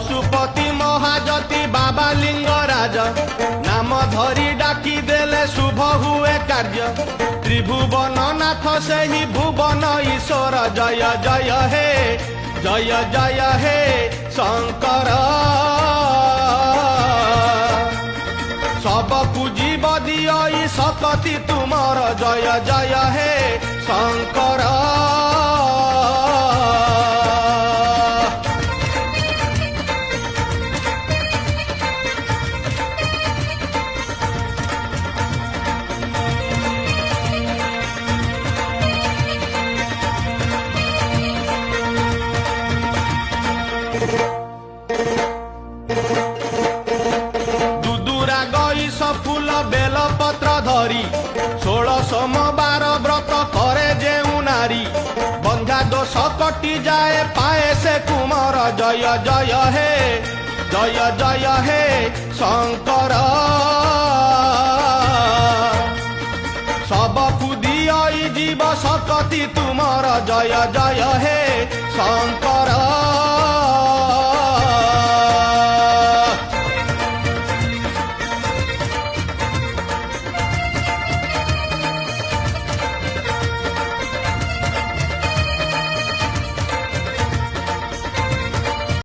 पशुपति महाजति बाबा लिंगराज नाम धरी डाकी देले शुभ हुए कार्य त्रिभुवन नाथ से ही भुवन ईश्वर जय जय हे जय जय हे शंकर सबकु जीव दिय सकति तुमर जय जय हे शंकर दुदुरा गईस फूल बेल पत्र धरी 16 सोमवार व्रत करे जेउ नारी बंधा दोष कटि जाए पाए से कुमार जय जय हे जय जय हे शंकर सबकु दिय जीव सकति तुमर जय जय हे शंकर।